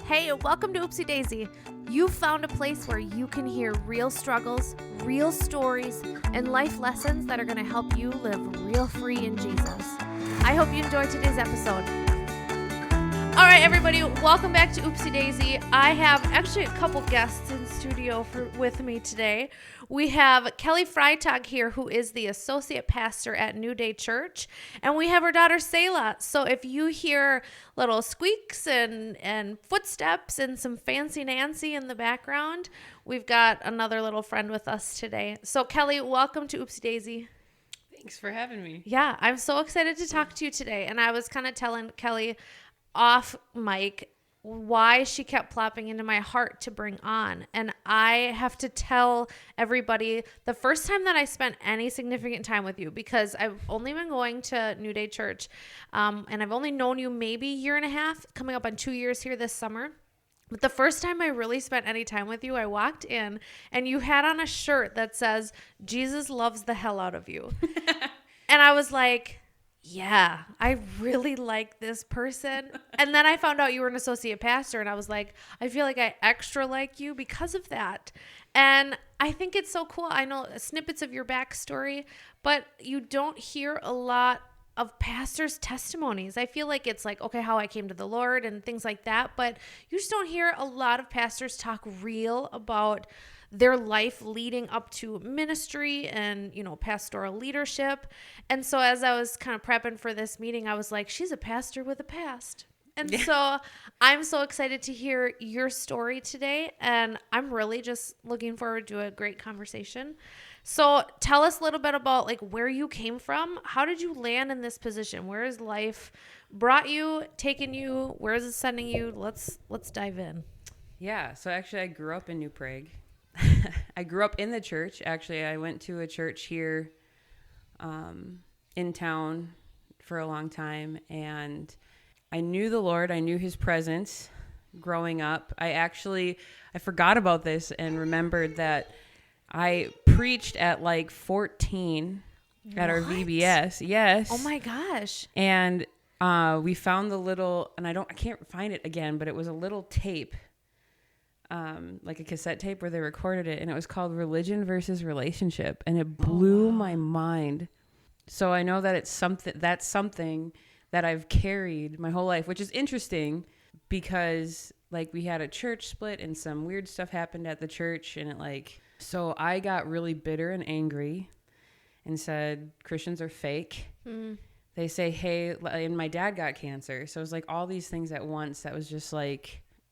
Hey, welcome to Oopsie Daisy. You found a place where you can hear real struggles, real stories, and life lessons that are going to help you live real free in Jesus. I hope you enjoyed today's episode. All right, everybody, welcome back to Oopsie Daisy. I have actually a couple guests in studio with me today. We have Kelly Freitag here, who is the associate pastor at New Day Church, and we have her daughter, Selah. So if you hear little squeaks and footsteps and some fancy Nancy in the background, we've got another little friend with us today. So Kelly, welcome to Oopsie Daisy. Thanks for having me. Yeah, I'm so excited to talk to you today, and I was kind of telling Kelly off mic why she kept plopping into my heart to bring on. And I have to tell everybody the first time that I spent any significant time with you, because I've only been going to New Day Church, and I've only known you maybe a year and a half, coming up on 2 years here this summer. But the first time I really spent any time with you, I walked in and you had on a shirt that says, "Jesus loves the hell out of you." And I was like, yeah, I really like this person. And then I found out you were an associate pastor, and I was like, I feel like I extra like you because of that. And I think it's so cool. I know snippets of your backstory, but you don't hear a lot of pastors' testimonies. I feel like it's like, okay, how I came to the Lord and things like that, but you just don't hear a lot of pastors talk real about their life leading up to ministry and, pastoral leadership. And so as I was kind of prepping for this meeting, I was like, she's a pastor with a past. And so I'm so excited to hear your story today. And I'm really just looking forward to a great conversation. So tell us a little bit about where you came from. How did you land in this position? Where has life brought you, taken you? Where is it sending you? Let's dive in. Yeah. So actually I grew up in New Prague. I grew up in the church. Actually, I went to a church here in town for a long time, and I knew the Lord. I knew his presence growing up. I forgot about this and remembered that I preached at 14 at our VBS. Yes. Oh my gosh. And we found the little, and I can't find it again, but it was a little tape. Like a cassette tape where they recorded it, and it was called Religion versus Relationship, and it blew my mind. So I know that that's something that I've carried my whole life, which is interesting because we had a church split and some weird stuff happened at the church, and so I got really bitter and angry and said Christians are fake. They say, hey, and my dad got cancer, so it was all these things at once that was just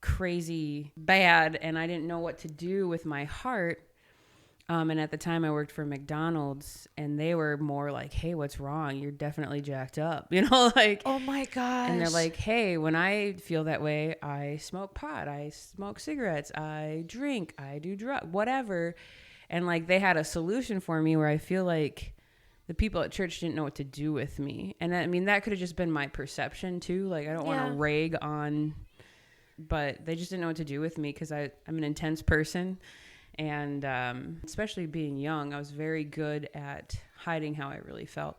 crazy bad, and I didn't know what to do with my heart. And at the time I worked for McDonald's, and they were more like, hey, what's wrong? You're definitely jacked up, oh my gosh. And they're like, hey, when I feel that way, I smoke pot, I smoke cigarettes, I drink, I do drugs, whatever. And they had a solution for me where I feel like the people at church didn't know what to do with me. And I mean, that could have just been my perception too. I don't want to rag on, but they just didn't know what to do with me because I'm an intense person. And especially being young, I was very good at hiding how I really felt.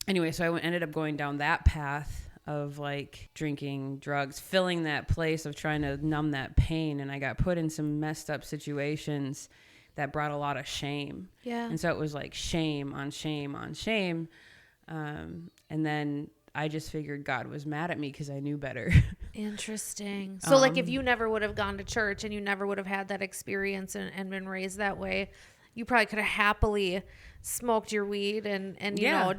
Anyway, so I ended up going down that path of drinking drugs, filling that place of trying to numb that pain. And I got put in some messed up situations that brought a lot of shame. Yeah. And so it was shame on shame on shame. And then I just figured God was mad at me because I knew better. Interesting. So if you never would have gone to church and you never would have had that experience and been raised that way, you probably could have happily smoked your weed and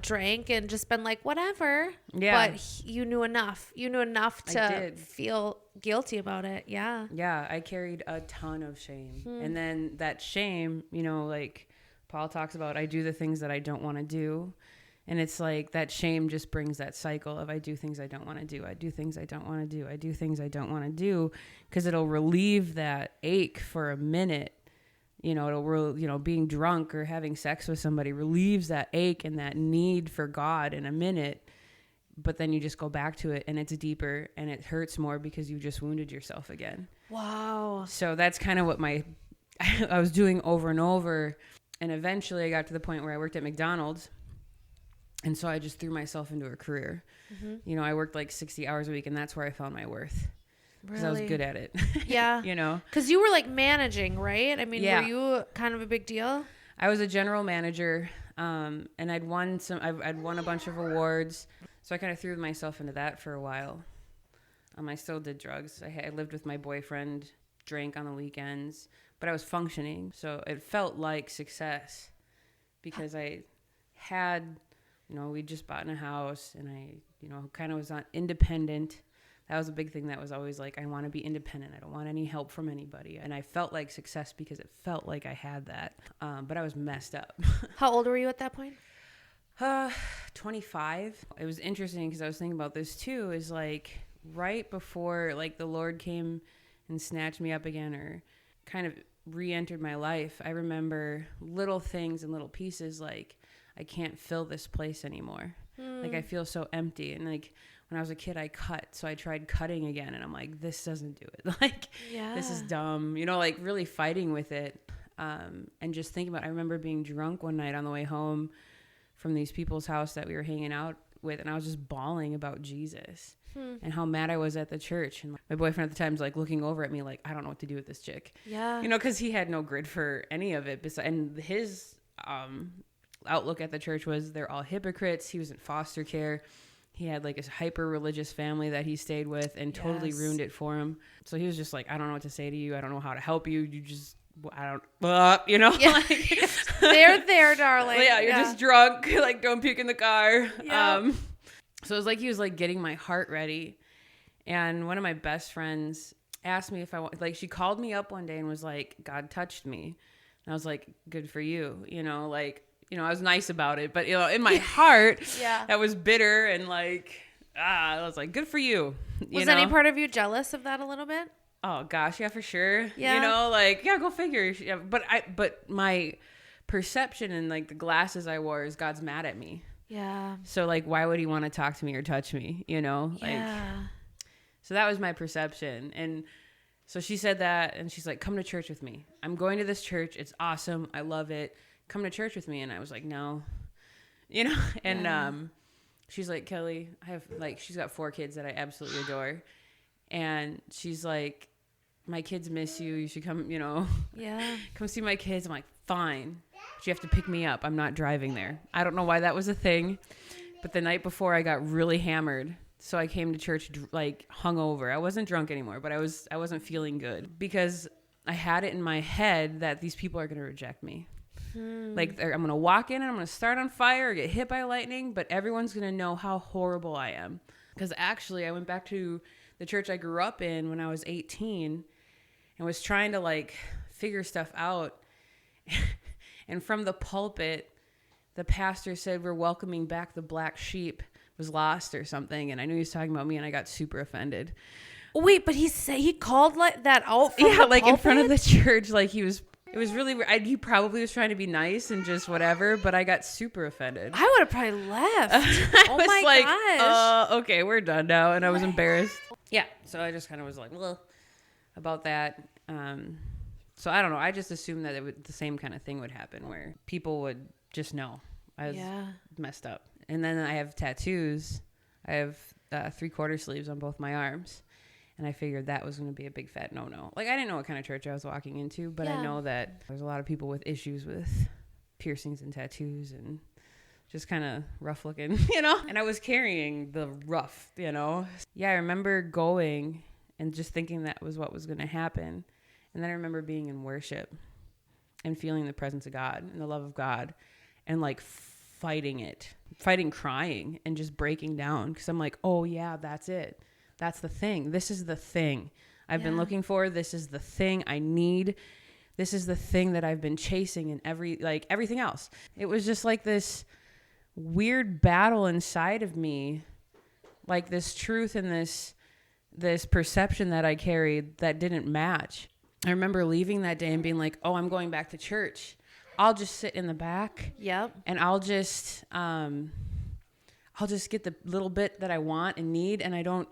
drank and just been whatever. Yeah. But you knew enough. You knew enough to feel guilty about it. Yeah. Yeah. I carried a ton of shame. And then that shame, Paul talks about, I do the things that I don't want to do. And it's that shame just brings that cycle of I do things I don't want to do. I do things I don't want to do. I do things I don't want to do because it'll relieve that ache for a minute. Being drunk or having sex with somebody relieves that ache and that need for God in a minute. But then you just go back to it and it's deeper and it hurts more because you just wounded yourself again. Wow. So that's kind of what I was doing over and over. And eventually I got to the point where I worked at McDonald's. And so I just threw myself into a career. I worked 60 hours a week, and that's where I found my worth. because I was good at it. Yeah. You know? Because you were like managing, right? I mean, Yeah. were you kind of a big deal? I was a general manager, and I'd won a bunch of awards. So I kind of threw myself into that for a while. I still did drugs. I lived with my boyfriend, drank on the weekends, but I was functioning. So it felt like success because I had, we just bought in a house, and I, kind of was independent. That was a big thing that was always like, I want to be independent. I don't want any help from anybody. And I felt like success because it felt like I had that. But I was messed up. How old were you at that point? 25. It was interesting because I was thinking about this too, is like right before like the Lord came and snatched me up again or kind of re-entered my life. I remember little things and little pieces like, I can't fill this place anymore. Like I feel so empty. And like, when I was a kid, I cut. So I tried cutting again. And I'm like, this doesn't do it. Like, this is dumb. Like really fighting with it. And just thinking about, I remember being drunk one night on the way home from these people's house that we were hanging out with. And I was just bawling about Jesus and how mad I was at the church. And my boyfriend at the time was like looking over at me like, I don't know what to do with this chick. Yeah. Because he had no grid for any of it. And his outlook at the church was they're all hypocrites. He was in foster care. He had like a hyper religious family that he stayed with and totally ruined it for him. So he was just like, I don't know what to say to you. I don't know how to help you. You just, I don't, Yeah. Like, they're there, darling. Yeah, you're just drunk. Like, don't puke in the car. Yeah. So it was like he was like getting my heart ready. And one of my best friends asked me if I want, like, she called me up one day and was like, God touched me. And I was like, good for you. I was nice about it, but in my heart, that was bitter and like, I was like, good for you. Was any part of you jealous of that a little bit? Oh gosh, yeah, for sure. Yeah. Go figure. Yeah, but my perception and like the glasses I wore is God's mad at me. Yeah. So like, why would he want to talk to me or touch me? So that was my perception. And so she said that, and she's like, come to church with me. I'm going to this church. It's awesome. I love it. Come to church with me. And I was like, no, and she's like, Kelly, she's got 4 kids that I absolutely adore. And she's like, my kids miss you. You should come, come see my kids. I'm like, fine, but you have to pick me up. I'm not driving there. I don't know why that was a thing, but the night before I got really hammered. So I came to church like hungover. I wasn't drunk anymore, but I wasn't feeling good because I had it in my head that these people are going to reject me. Like I'm going to walk in and I'm going to start on fire or get hit by lightning, but everyone's going to know how horrible I am. Because actually I went back to the church I grew up in when I was 18 and was trying to like figure stuff out. And from the pulpit, the pastor said, we're welcoming back the black sheep was lost or something. And I knew he was talking about me and I got super offended. Wait, but he called like that out from the like pulpit? In front of the church. Like it was really, he probably was trying to be nice and just whatever, but I got super offended. I would have probably left. I was my like, gosh. Okay, we're done now. And I was embarrassed. Yeah. So I just kind of was like, well, about that. So I don't know. I just assumed that the same kind of thing would happen where people would just know I was messed up. And then I have tattoos. I have 3/4 sleeves on both my arms. And I figured that was going to be a big fat no-no. Like, I didn't know what kind of church I was walking into, but I know that there's a lot of people with issues with piercings and tattoos and just kind of rough looking, And I was carrying the rough, Yeah, I remember going and just thinking that was what was going to happen. And then I remember being in worship and feeling the presence of God and the love of God and, like, fighting crying and just breaking down because I'm like, oh, yeah, that's it. That's the thing. This is the thing I've been looking for. This is the thing I need. This is the thing that I've been chasing and everything else. It was just like this weird battle inside of me, like this truth and this perception that I carried that didn't match. I remember leaving that day and being like, oh, I'm going back to church. I'll just sit in the back. Yep. And I'll just get the little bit that I want and need. And I don't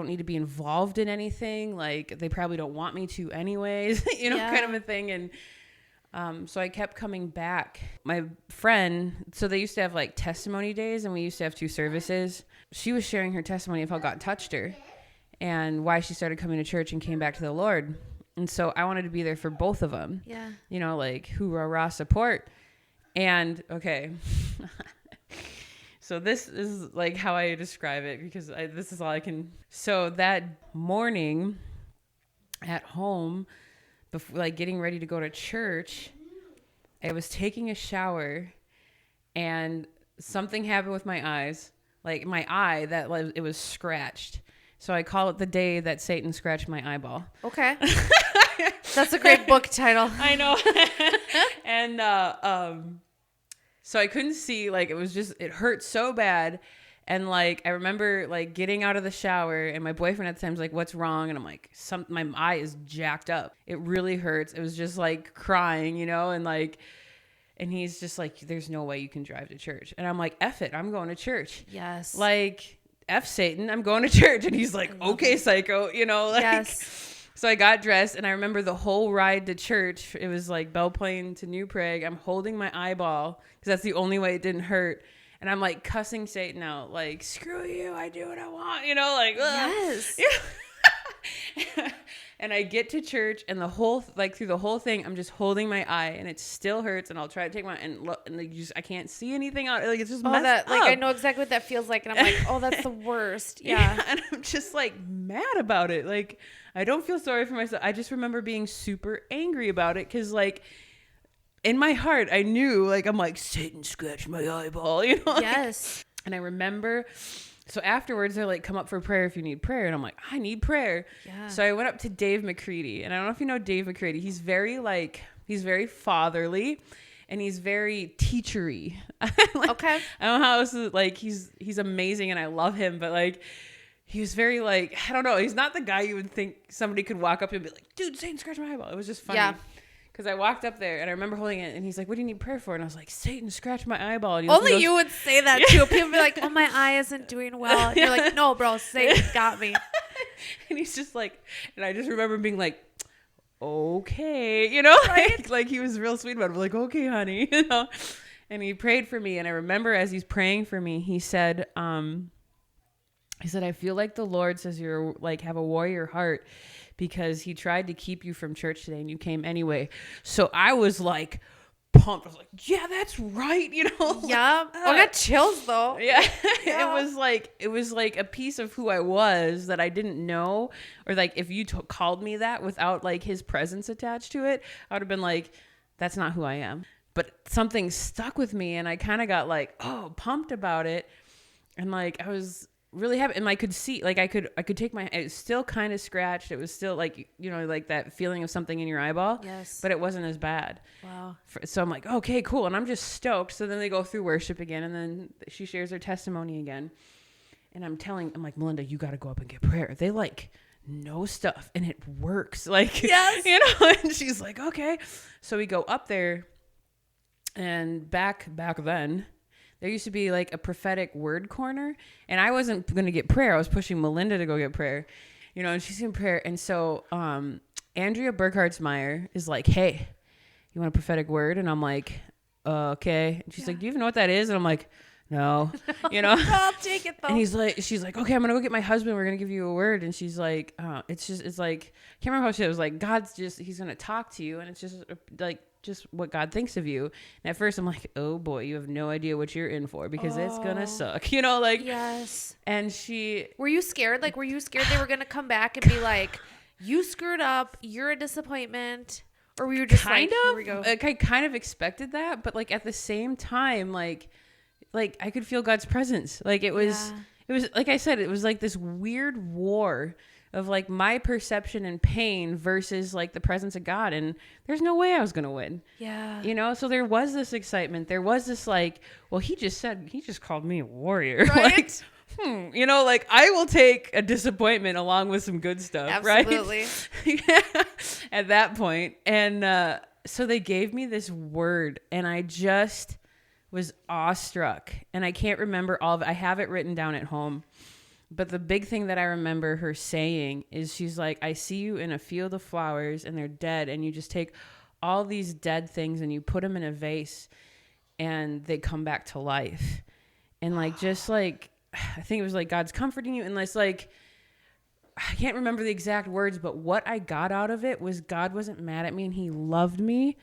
need to be involved in anything. Like they probably don't want me to anyways, kind of a thing. And so I kept coming back. My friend, so they used to have like testimony days and we used to have 2 services. She was sharing her testimony of how God touched her. and why she started coming to church and came back to the Lord. And so I wanted to be there for both of them. Yeah. You know, like hoorah, rah, support. And okay. So this is like how I describe it, because this is all I can. So that morning at home, before, like getting ready to go to church, I was taking a shower and something happened with my eyes. Like my eye, it was scratched. So I call it the day that Satan scratched my eyeball. Okay. That's a great book title. I know. And so I couldn't see, like it hurt so bad. And like I remember like getting out of the shower, and my boyfriend at the time was like, "What's wrong?" And I'm like, my eye is jacked up. It really hurts. It was just like crying, you know, and he's just like, "There's no way you can drive to church." And I'm like, "F it, I'm going to church." Yes. Like, F Satan, I'm going to church. And he's like, "Okay, psycho," you know, like. Yes. So I got dressed, and I remember the whole ride to church. It was like Belle Plaine to New Prague. I'm holding my eyeball because that's the only way it didn't hurt. And I'm like cussing Satan out, like, "Screw you, I do what I want," you know, like, ugh. Yes. Yeah. And I get to church, and through the whole thing, I'm just holding my eye, and it still hurts. And I'll try to take and look, and like, I can't see anything out. Like, it's just messed up. Like I know exactly what that feels like, and I'm like, oh, that's the worst. Yeah. And I'm just like mad about it. Like, I don't feel sorry for myself. I just remember being super angry about it, because like in my heart, I knew, like, I'm like, Satan scratched my eyeball, you know? Yes. And I remember. So afterwards, they're like, "Come up for prayer if you need prayer." And I'm like, "I need prayer." Yeah. So I went up to Dave McCready. And I don't know if you know Dave McCready. He's very fatherly, and he's very teachery. Like, Okay. I don't know how else like, he's amazing, and I love him. But like, he was very like, I don't know. He's not the guy you would think somebody could walk up to and be like, "Dude, Satan scratched my eyeball." It was just funny. Yeah. Because I walked up there, and I remember holding it, and he's like, "What do you need prayer for?" And I was like, "Satan scratched my eyeball." And Only you would say that too. People be like, "Oh, my eye isn't doing well." And you're like, "No, bro, Satan got me." And he's just like, and I just remember being like, "Okay," you know, Right? like he was real sweet about it. Like, "Okay, honey," you know. And he prayed for me, and I remember as he's praying for me, he said, "I feel like the Lord says you're like have a warrior heart, because he tried to keep you from church today and you came anyway." So I was like pumped. I was like, "Yeah, that's right," you know? Yeah. I got chills though. Yeah. Yeah. It was like a piece of who I was that I didn't know, or like if you called me that without like his presence attached to it, I would have been like, "That's not who I am." But something stuck with me, and I kind of got like, pumped about it. And like, I was really happy, and I could see, like, I could take it was still kind of scratched. It was still like, you know, like that feeling of something in your eyeball. Yes. But it wasn't as bad. Wow. So I'm like, okay, cool. And I'm just stoked. So then they go through worship again, and then she shares her testimony again. And I'm like, "Melinda, you got to go up and get prayer." They like know stuff, and it works. Like, Yes. you know, and she's like, "Okay." So we go up there, and back then, there used to be like a prophetic word corner, and I wasn't going to get prayer. I was pushing Melinda to go get prayer, you know, and she's in prayer. And so Andrea Burkhartsmeyer is like, "Hey, you want a prophetic word?" And I'm like, "Okay." And she's like, "Do you even know what that is?" And I'm like, "No," you know. I'll take it though. And she's like, "Okay, I'm going to go get my husband. We're going to give you a word." And she's like, it's like, I can't remember how she said it. It was like, he's going to talk to you. And it's just like, just what God thinks of you. And at first I'm like, "Oh boy, you have no idea what you're in for, because it's gonna suck," you know, like. Yes. And were you scared? Like, were you scared they were gonna come back and be like, "You screwed up, you're a disappointment"? Or were you just kind like, of, "Here we go"? like, I kind of expected that, but like at the same time, like I could feel God's presence. Like it was like I said, it was like this weird war of like my perception and pain versus like the presence of God. And there's no way I was going to win. Yeah. You know, so there was this excitement. There was this like, well, he just called me a warrior. Right? Like, you know, like I will take a disappointment along with some good stuff. Absolutely. Right. Yeah, at that point. And so they gave me this word, and I just was awestruck. And I can't remember all of it. I have it written down at home. But the big thing that I remember her saying is, she's like, "I see you in a field of flowers and they're dead. And you just take all these dead things and you put them in a vase and they come back to life." And like, just like, I think it was like God's comforting you. And it's like, I can't remember the exact words, but what I got out of it was God wasn't mad at me and he loved me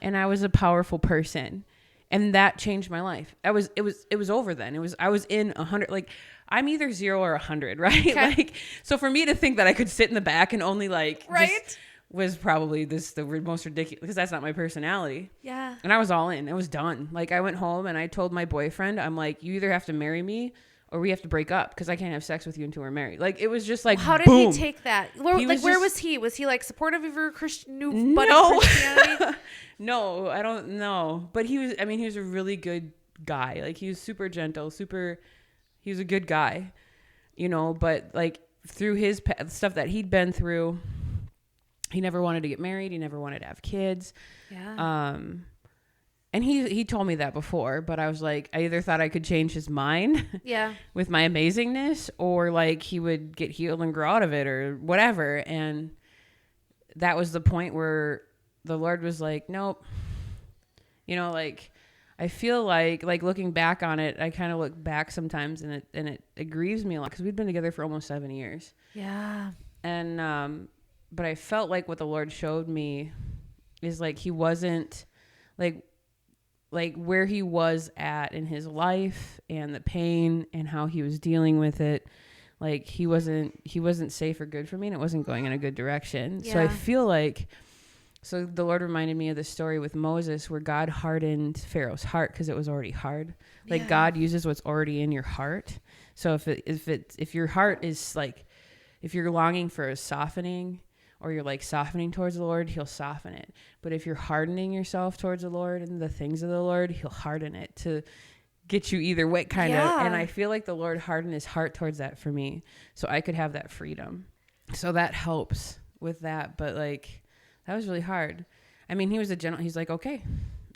and I was a powerful person. And that changed my life. It was over then. I was in 100, like I'm either 0 or 100, right? Okay. Like, so for me to think that I could sit in the back and only like, right. Was probably the most ridiculous, because that's not my personality. Yeah. And I was all in. I was done. Like I went home and I told my boyfriend, I'm like, you either have to marry me or we have to break up because I can't have sex with you until we're married. Like it was just like, how did boom. he take that? Where was he? Was he like supportive of your Christianity? No, I don't know. But he was a really good guy. Like he was super gentle, he was a good guy, you know, but like through his stuff that he'd been through, he never wanted to get married. He never wanted to have kids. Yeah. And he told me that before, but I was like, I either thought I could change his mind with my amazingness, or like he would get healed and grow out of it or whatever. And that was the point where the Lord was like, nope. You know, like I feel like looking back on it, I kind of look back sometimes and it grieves me a lot because we'd been together for almost 7 years. Yeah. And, but I felt like what the Lord showed me is like, he wasn't like where he was at in his life and the pain and how he was dealing with it. Like he wasn't safe or good for me, and it wasn't going in a good direction. Yeah. So I feel like, so the Lord reminded me of the story with Moses where God hardened Pharaoh's heart because it was already hard. Like God uses what's already in your heart. So if your heart is like, if you're longing for a softening, or you're like softening towards the Lord, he'll soften it. But if you're hardening yourself towards the Lord and the things of the Lord, he'll harden it to get you either way, kind of. And I feel like the Lord hardened his heart towards that for me, so I could have that freedom. So that helps with that. But like, that was really hard. I mean, he was he's like, okay.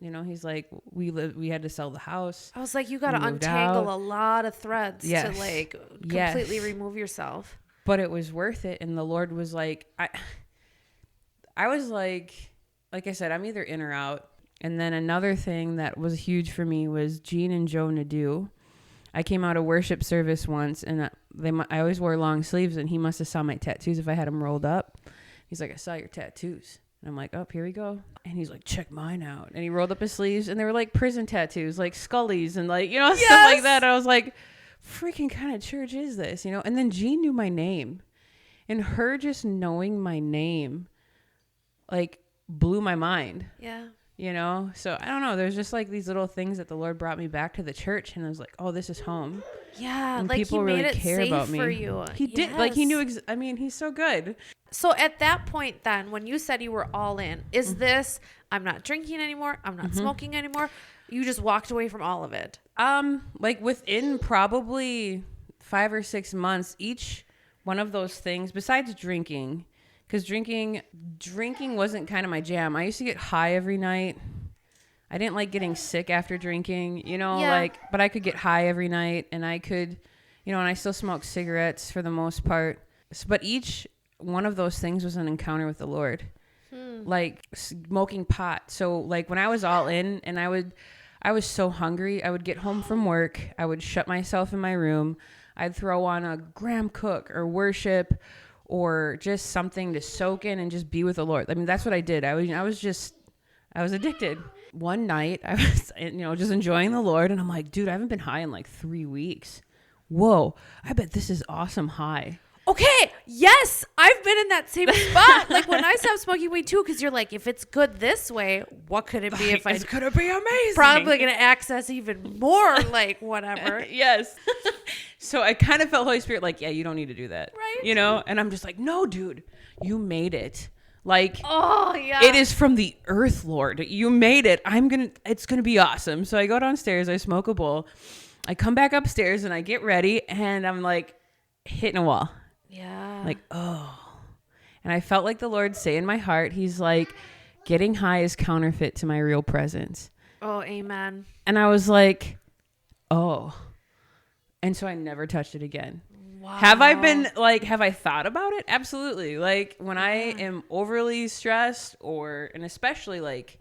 You know, he's like, we had to sell the house. I was like, you got to untangle a lot of threads to like completely remove yourself. But it was worth it. And the Lord was like, I was like I said, I'm either in or out. And then another thing that was huge for me was Gene and Joe Nadeau. I came out of worship service once, and I always wore long sleeves, and he must have saw my tattoos if I had them rolled up. He's like, I saw your tattoos. And I'm like, oh, here we go. And he's like, check mine out. And he rolled up his sleeves, and they were like prison tattoos, like Scully's and like, you know, stuff like that. I was like, freaking kind of church is this, you know? And then Jean knew my name, and her just knowing my name like blew my mind. Yeah. You know? So I don't know. There's just like these little things that the Lord brought me back to the church, and I was like, oh, this is home. Yeah. And like people he made really it care safe about me. for you. He did. Like he knew. I mean, he's so good. So at that point then, when you said you were all in, is this, I'm not drinking anymore, I'm not smoking anymore, you just walked away from all of it? Like within probably 5 or 6 months, each one of those things, besides drinking, because drinking wasn't kind of my jam. I used to get high every night. I didn't like getting sick after drinking, you know, but I could get high every night, and I could, you know, and I still smoked cigarettes for the most part. But each one of those things was an encounter with the Lord, like smoking pot. So like when I was all in, and I was so hungry, I would get home from work, I would shut myself in my room, I'd throw on a Graham Cook or worship or just something to soak in and just be with the Lord. I mean, that's what I did. I was addicted. One night I was, you know, just enjoying the Lord, and I'm like, dude, I haven't been high in like 3 weeks. Whoa, I bet this is awesome high. Okay, yes, I've been in that same spot. Like when I stopped smoking weed too, because you're like, if it's good this way, what could it be? If it's gonna be amazing. Probably gonna access even more, like whatever. Yes. So I kind of felt Holy Spirit like, yeah, you don't need to do that, right? You know, and I'm just like, no, dude, you made it. Like, oh yeah, it is from the earth, Lord. You made it. It's gonna be awesome. So I go downstairs, I smoke a bowl, I come back upstairs, and I get ready, and I'm like hitting a wall. Yeah. Like, oh. And I felt like the Lord say in my heart, he's like, getting high is counterfeit to my real presence. Oh, amen. And I was like, oh. And so I never touched it again. Wow. Have I thought about it? Absolutely. Like when I am overly stressed and especially like,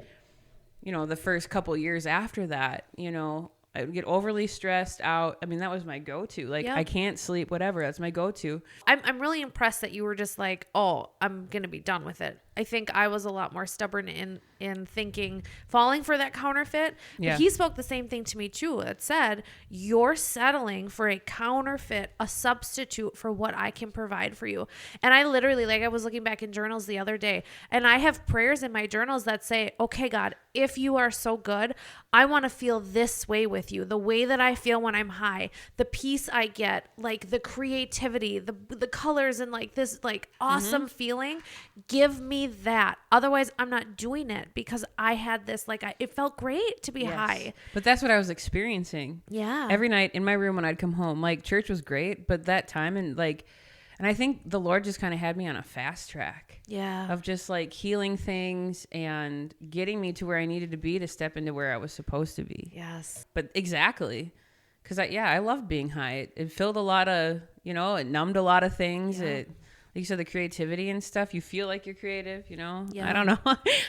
you know, the first couple years after that, you know, I would get overly stressed out. I mean, that was my go-to. Like, Yep. I can't sleep, whatever. That's my go-to. I'm really impressed that you were just like, oh, I'm going to be done with it. I think I was a lot more stubborn in thinking, falling for that counterfeit. Yeah. But he spoke the same thing to me too. It said, you're settling for a counterfeit, a substitute for what I can provide for you. And I literally, like, I was looking back in journals the other day, and I have prayers in my journals that say, okay, God, if you are so good, I want to feel this way with you, the way that I feel when I'm high, the peace I get, like the creativity, the colors, and like this like awesome feeling. Give me that. Otherwise, I'm not doing it, because I had this, like, it felt great to be high. But that's what I was experiencing. Yeah. Every night in my room when I'd come home, like, church was great, but that time and I think the Lord just kind of had me on a fast track. Yeah. Of just like healing things and getting me to where I needed to be to step into where I was supposed to be. Yes. But exactly. Because I loved being high. It filled a lot of, it numbed a lot of things. Yeah. Like you said, the creativity and stuff, you feel like you're creative, Yeah. Yeah. I don't know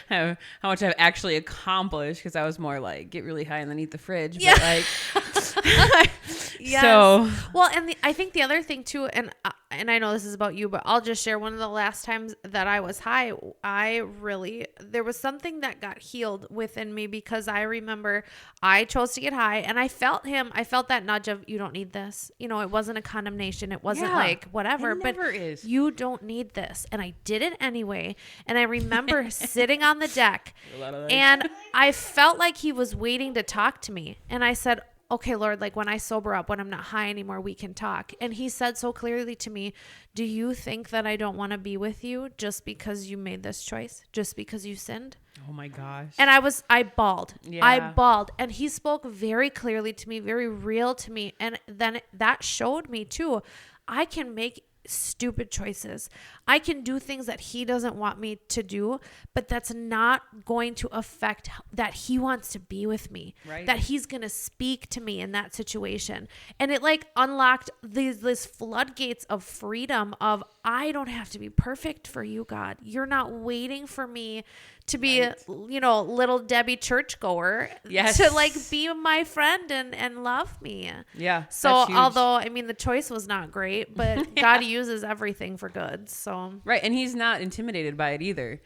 how much I've actually accomplished, because I was more like get really high and then eat the fridge. Yeah. But like, Yes. so. Well, and I think the other thing too, and I know this is about you, but I'll just share one of the last times that I was high, there was something that got healed within me, because I remember I chose to get high, and I felt that nudge of, you don't need this. It wasn't a condemnation. It wasn't like whatever, It never is. you don't need this. And I did it anyway. And I remember sitting on the deck, and I felt like he was waiting to talk to me. And I said, okay, Lord, like when I sober up, when I'm not high anymore, we can talk. And he said so clearly to me, do you think that I don't want to be with you just because you made this choice, just because you sinned? Oh my gosh. And I bawled. Yeah. I bawled. And he spoke very clearly to me, very real to me. And then that showed me too, I can make stupid choices. I can do things that he doesn't want me to do, but that's not going to affect that he wants to be with me, right? That he's going to speak to me in that situation. And it like unlocked these floodgates of freedom of, I don't have to be perfect for you, God. You're not waiting for me to be, right. Little Debbie churchgoer, yes. to like be my friend and love me. Yeah. So although, the choice was not great, but God uses everything for good. So. Right. And he's not intimidated by it either.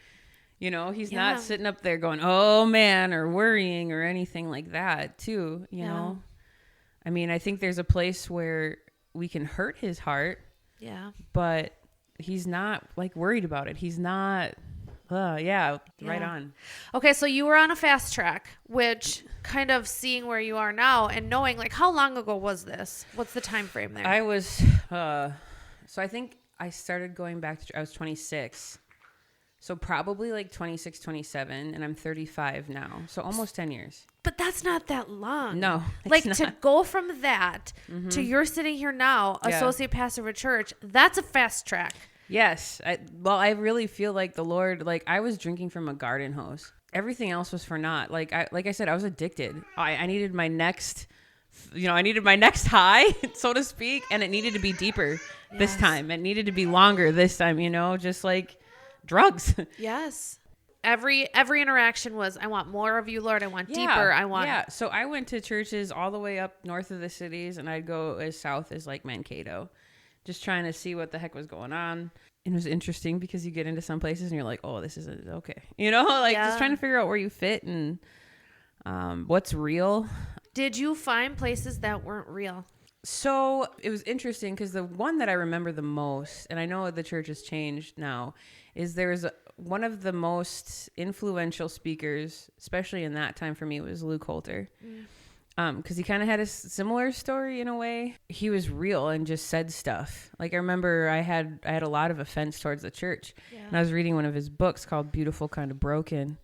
He's not sitting up there going, oh man, or worrying or anything like that too. You know, I think there's a place where we can hurt his heart. Yeah. But he's not like worried about it. He's not. Right on. Okay, so you were on a fast track, which kind of seeing where you are now and knowing, like, how long ago was this? What's the time frame there? I was, so I think I started going back to, I was 26. So probably like 26, 27, and I'm 35 now. So almost 10 years. But that's not that long. No. Like to go from that to you're sitting here now, associate pastor of a church, that's a fast track. Yes. I really feel like the Lord, like I was drinking from a garden hose. Everything else was for naught. Like I said, I was addicted. I needed my next, high, so to speak. And it needed to be deeper this time. It needed to be longer this time, just like drugs. Yes. Every interaction was, I want more of you, Lord. I want deeper. I want. Yeah. So I went to churches all the way up north of the cities, and I'd go as south as like Mankato, just trying to see what the heck was going on. And it was interesting because you get into some places and you're like, oh, this isn't okay. Just trying to figure out where you fit and what's real. Did you find places that weren't real? So it was interesting because the one that I remember the most, and I know the church has changed now, is there's one of the most influential speakers, especially in that time for me, was Luke Holter. Because he kind of had a similar story in a way. He was real and just said stuff. Like I remember I had a lot of offense towards the church. And I was reading one of his books called Beautiful Kind of Broken.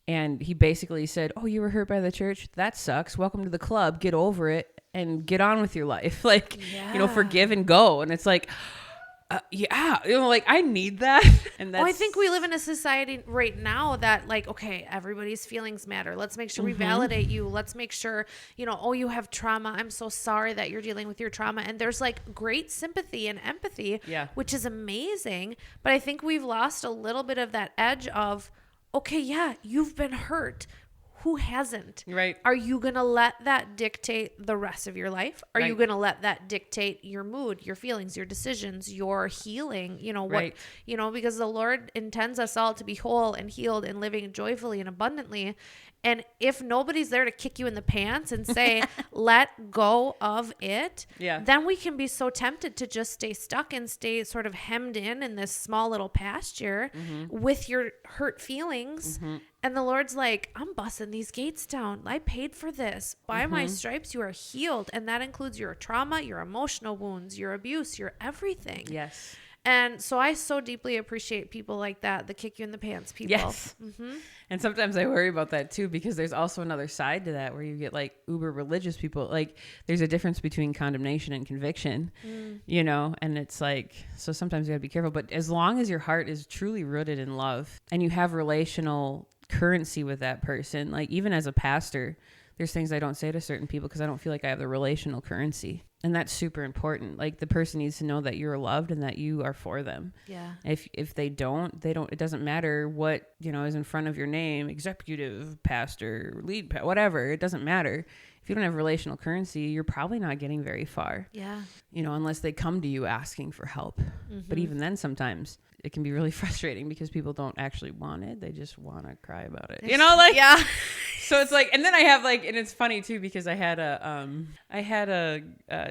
And he basically said, oh, you were hurt by the church? That sucks. Welcome to the club. Get over it and get on with your life. Like, forgive and go. And it's like, I need that. And that's, I think we live in a society right now that like, okay, everybody's feelings matter. Let's make sure we validate you. Let's make sure, oh, you have trauma. I'm so sorry that you're dealing with your trauma. And there's like great sympathy and empathy, which is amazing. But I think we've lost a little bit of that edge of, okay, you've been hurt. Who hasn't? Right. Are you going to let that dictate the rest of your life? Are you Right. going to let that dictate your mood, your feelings, your decisions, your healing? You know, what, Right. you know, because the Lord intends us all to be whole and healed and living joyfully and abundantly. And if nobody's there to kick you in the pants and say, let go of it, Yeah. then we can be so tempted to just stay stuck and stay sort of hemmed in this small little pasture with your hurt feelings. And the Lord's like, I'm busting these gates down. I paid for this. By my stripes, you are healed. And that includes your trauma, your emotional wounds, your abuse, your everything. Yes. And so I so deeply appreciate people like that, the kick you in the pants people. Yes. And sometimes I worry about that too, because there's also another side to that where you get like uber religious people. Like there's a difference between condemnation and conviction, you know, and it's like, so sometimes you gotta be careful, but as long as your heart is truly rooted in love and you have relational currency with that person, like even as a pastor, there's things I don't say to certain people because I don't feel like I have the relational currency. And that's super important. Like the person needs to know that you're loved and that you are for them. Yeah. If they don't, it doesn't matter what, you know, is in front of your name, executive, pastor, lead, whatever. It doesn't matter. If you don't have relational currency, you're probably not getting very far. Yeah. You know, unless they come to you asking for help. But even then sometimes it can be really frustrating because people don't actually want it. They just want to cry about it. You know, like, yeah. So it's like, and then I have like, and it's funny too, because I had a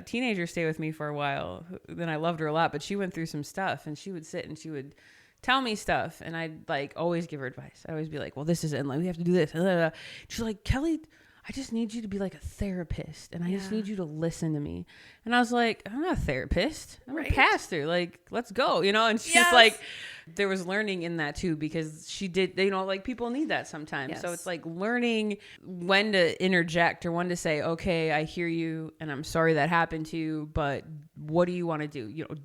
teenager stay with me for a while. Then I loved her a lot, but she went through some stuff and she would sit and she would tell me stuff. And I'd like always give her advice. I'd always be like, well, this is it. Like, we have to do this. She's like, Kelly, I just need you to be like a therapist and I just need you to listen to me. And I was like, I'm not a therapist. I'm a pastor. Like, let's go, you know? And she's like, there was learning in that too, because she did, you know, like people need that sometimes. Yes. So it's like learning when to interject or when to say, okay, I hear you and I'm sorry that happened to you, but what do you want to do? You know,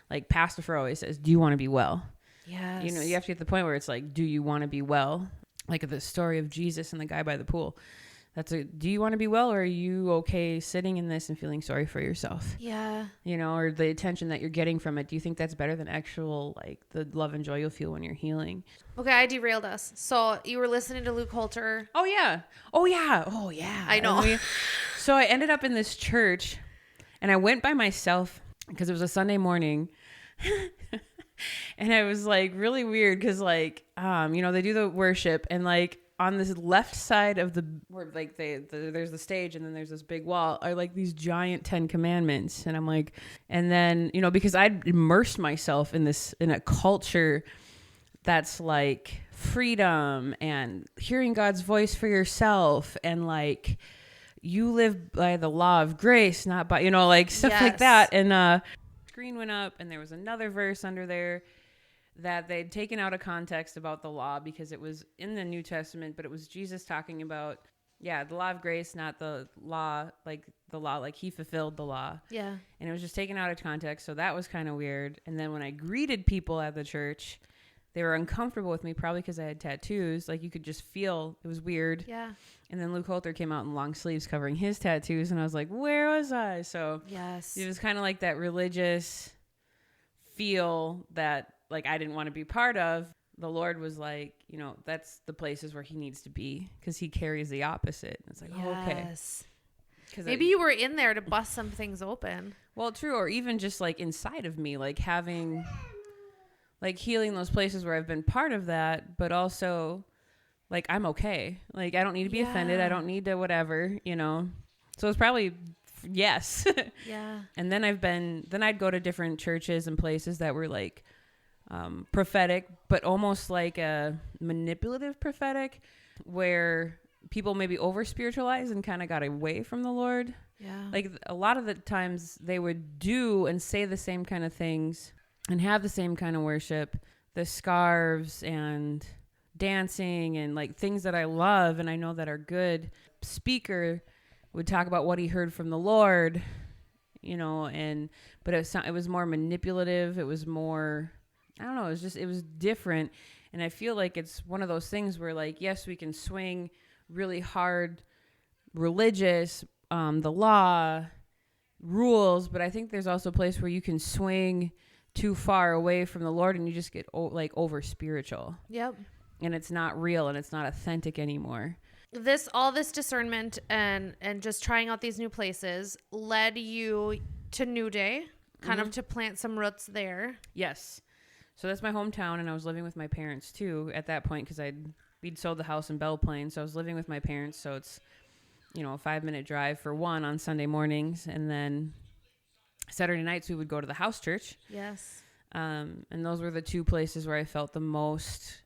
like Pastor Fro always says, do you want to be well? Yes. You know, you have to get to the point where it's like, do you want to be well? Like the story of Jesus and the guy by the pool. Do you want to be well, or are you okay sitting in this and feeling sorry for yourself? Yeah. You know, or the attention that you're getting from it. Do you think that's better than actual, like, the love and joy you'll feel when you're healing? Okay, I derailed us. So you were listening to Luke Holter. Oh, yeah. Oh, yeah. Oh, yeah. I know. So I ended up in this church, and I went by myself because it was a Sunday morning. And I was, like, really weird because, like, you know, they do the worship, and, like, on this left side of where like there's the stage and then there's this big wall are like these giant 10 commandments. And I'm like, and then, you know, because I'd immersed myself in a culture that's like freedom and hearing God's voice for yourself. And like, you live by the law of grace, not by, you know, like stuff like that. And, screen went up and there was another verse under there that they'd taken out of context about the law because it was in the New Testament, but it was Jesus talking about, the law of grace, not the law, like he fulfilled the law. Yeah. And it was just taken out of context. So that was kind of weird. And then when I greeted people at the church, they were uncomfortable with me, probably because I had tattoos. Like you could just feel it was weird. Yeah. And then Luke Holter came out in long sleeves covering his tattoos. And I was like, where was I? So it was kind of like that religious feel that, like, I didn't want to be part of. The Lord was like, you know, that's the places where he needs to be because he carries the opposite. And it's like, okay. Maybe you were in there to bust some things open. Well, true. Or even just like inside of me, like having, like healing those places where I've been part of that, but also like, I'm okay. Like, I don't need to be offended. I don't need to whatever, you know? So it's probably yes. Yeah. And then I'd go to different churches and places that were like, prophetic, but almost like a manipulative prophetic where people maybe over spiritualized and kind of got away from the Lord. Yeah. Like a lot of the times they would do and say the same kind of things and have the same kind of worship, the scarves and dancing and like things that I love and I know that are good. Speaker would talk about what he heard from the Lord, you know, but it was more manipulative. It was more, I don't know, it was different. And I feel like it's one of those things where like, yes, we can swing really hard religious, the law, rules, but I think there's also a place where you can swing too far away from the Lord and you just get like over spiritual. Yep. And it's not real and it's not authentic anymore. all this discernment and just trying out these new places led you to New Day, kind of to plant some roots there. Yes. So that's my hometown, and I was living with my parents too at that point because we'd sold the house in Belle Plaine, so I was living with my parents. So it's, a 5-minute drive for one on Sunday mornings, and then Saturday nights we would go to the house church. Yes. And those were the two places where I felt the most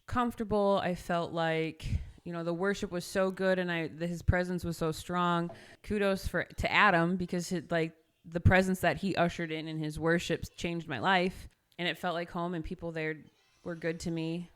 comfortable. I felt like, the worship was so good, and his presence was so strong. Kudos to Adam, because the presence that he ushered in his worship changed my life, and it felt like home, and people there were good to me.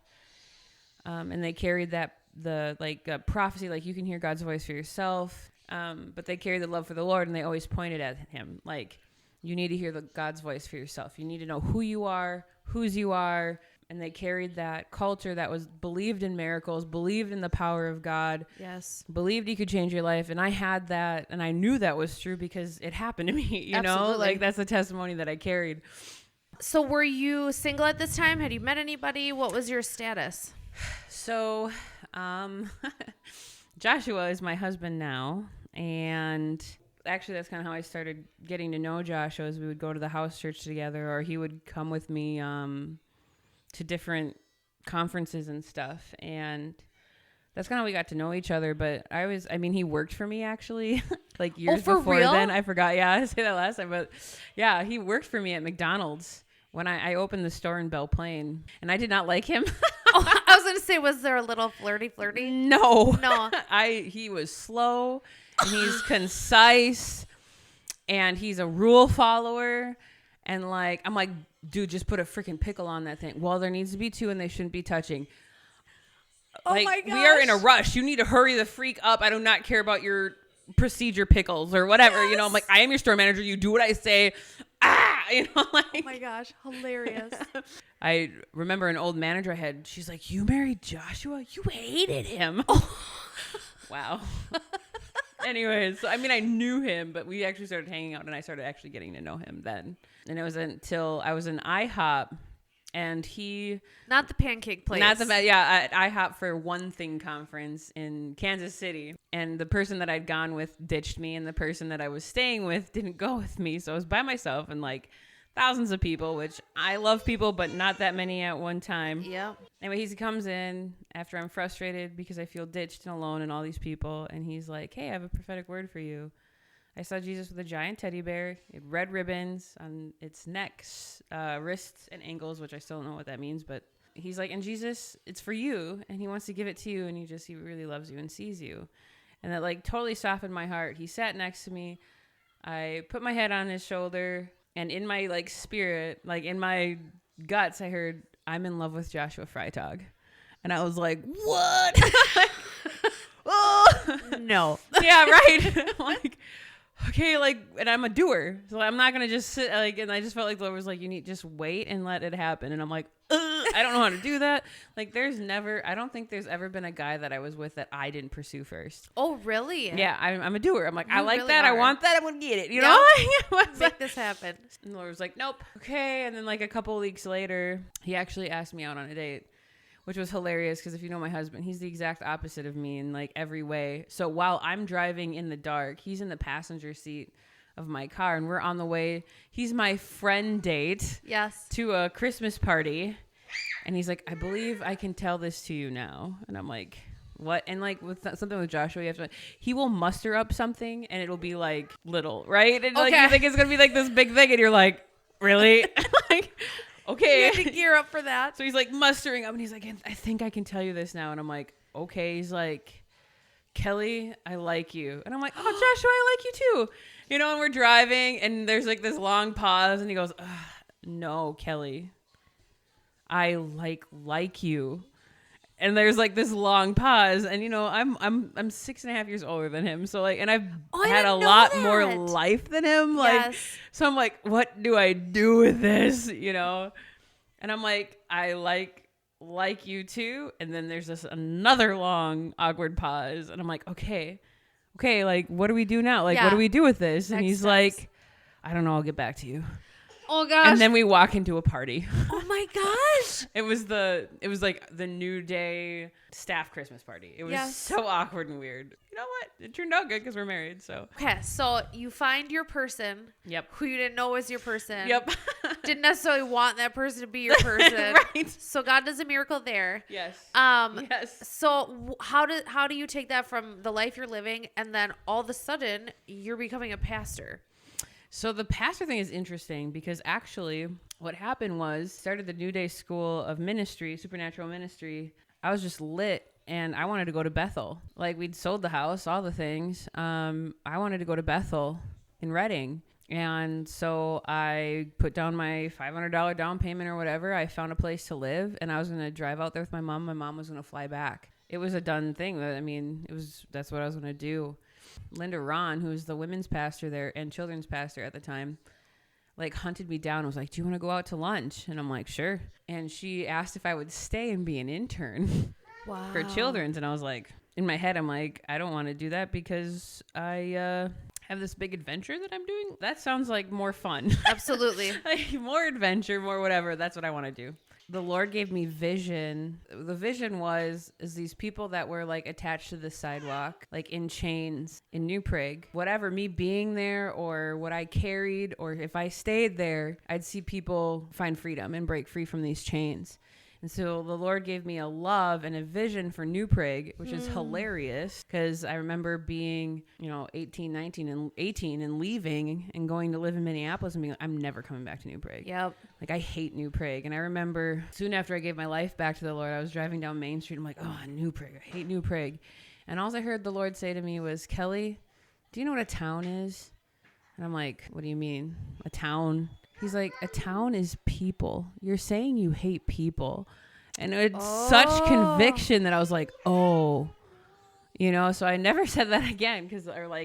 And they carried the prophecy, like you can hear God's voice for yourself. But they carried the love for the Lord, and they always pointed at him. Like, you need to hear God's voice for yourself. You need to know who you are, whose you are. And they carried that culture that was believed in miracles, believed in the power of God. Yes. Believed he could change your life. And I had that, and I knew that was true because it happened to me, you know? Like, that's the testimony that I carried. So were you single at this time? Had you met anybody? What was your status? So, Joshua is my husband now. And actually, that's kind of how I started getting to know Joshua, is we would go to the house church together, or he would come with me, to different conferences and stuff. And that's kind of how we got to know each other. But he worked for me actually, like years before real? Then. I forgot. Yeah, I say that last time. But yeah, he worked for me at McDonald's when I opened the store in Belle Plaine, and I did not like him. Oh, I was going to say, was there a little flirty? No. No. He was slow, and he's concise, and he's a rule follower. And I'm like, dude, just put a freaking pickle on that thing. Well, there needs to be 2, and they shouldn't be touching. Oh my gosh. We are in a rush. You need to hurry the freak up. I do not care about your procedure pickles or whatever. Yes. I'm like, I am your store manager. You do what I say. Oh my gosh, hilarious. I remember an old manager I had. She's like, you married Joshua? You hated him. Oh. Wow. Anyways, so, I knew him, but we actually started hanging out, and I started actually getting to know him then. And it was until I was in IHOP, and not the pancake place. At IHOP for One Thing conference in Kansas City. And the person that I'd gone with ditched me, and the person that I was staying with didn't go with me. So I was by myself, and thousands of people, which I love people, but not that many at one time. Yep. Anyway, he comes in after I'm frustrated because I feel ditched and alone and all these people. And he's like, hey, I have a prophetic word for you. I saw Jesus with a giant teddy bear. It had red ribbons on its neck, wrists, and ankles, which I still don't know what that means. But he's like, and Jesus, it's for you. And he wants to give it to you. And he really loves you and sees you. And that totally softened my heart. He sat next to me. I put my head on his shoulder. And in my spirit, in my guts, I heard, I'm in love with Joshua Freitag. And I was like, what? Oh. No. Yeah, right. Okay, and I'm a doer. So I'm not going to just sit, and I just felt like the Lord was like, you need just wait and let it happen. And I'm like, I don't know how to do that. I don't think there's ever been a guy that I was with that I didn't pursue first. Oh, really? Yeah, I'm a doer. I'm like, I like really that. are. I want that. I'm going to get it. You know? Make this happen. And the Lord was like, nope. Okay. And then a couple of weeks later, he actually asked me out on a date, which was hilarious because if you know my husband, he's the exact opposite of me in every way. So while I'm driving in the dark, he's in the passenger seat of my car, and we're on the way. He's my friend date. Yes. To a Christmas party. And he's like, I believe I can tell this to you now. And I'm like, what? And with something with Joshua, he will muster up something and it'll be little, right? And okay. You think it's going to be this big thing and you're like, really? Okay. You have to gear up for that. So he's mustering up and he's like, I think I can tell you this now. And I'm like, okay. He's like, Kelly, I like you. And I'm like, oh, Joshua, I like you too. And we're driving and there's this long pause and he goes, no, Kelly, I like you. And there's this long pause and I'm 6.5 years older than him. So and I've had a lot more life than him. Yes. So I'm like, what do I do with this? And I'm like, I like you too. And then there's another long awkward pause. And I'm like, okay, what do we do now? What do we do with this? And he's like, I don't know. I'll get back to you. Oh gosh. And then we walk into a party. Oh my gosh. It was like the New Day staff Christmas party. It was so awkward and weird. You know what? It turned out good because we're married. So okay, so you find your person. Yep. Who you didn't know was your person. Yep. Didn't necessarily want that person to be your person. Right. So God does a miracle there. Yes. Yes. So how do you take that from the life you're living and then all of a sudden you're becoming a pastor? So the pastor thing is interesting because actually what happened was started the New Day School of Ministry, Supernatural Ministry. I was just lit and I wanted to go to Bethel. Like we'd sold the house, all the things. I wanted to go to Bethel in Reading. And so I put down my $500 down payment or whatever. I found a place to live and I was going to drive out there with my mom. My mom was going to fly back. It was a done thing. I mean, that's what I was going to do. Linda Ron, who was the women's pastor there and children's pastor at the time, like hunted me down and was like, do you want to go out to lunch? And I'm like, sure. And she asked if I would stay and be an intern for children's. And I was like, in my head, I'm like, I don't want to do that because I have this big adventure that I'm doing. That sounds like more fun. Absolutely. Like more adventure, more whatever. That's what I want to do. The Lord gave me vision. The vision is these people that were like attached to the sidewalk, like in chains in New Prague. Whatever, me being there or what I carried, or if I stayed there, I'd see people find freedom and break free from these chains. And so the Lord gave me a love and a vision for New Prague, which is hilarious because I remember being, 18, 19 and 18 and leaving and going to live in Minneapolis and being like, I'm never coming back to New Prague. Yep. Like I hate New Prague. And I remember soon after I gave my life back to the Lord, I was driving down Main Street. I'm like, oh, New Prague. I hate New Prague. And all I heard the Lord say to me was, Kelly, do you know what a town is? And I'm like, what do you mean? A town? He's like, a town is people. You're saying you hate people. And it's such conviction that I was like, so I never said that again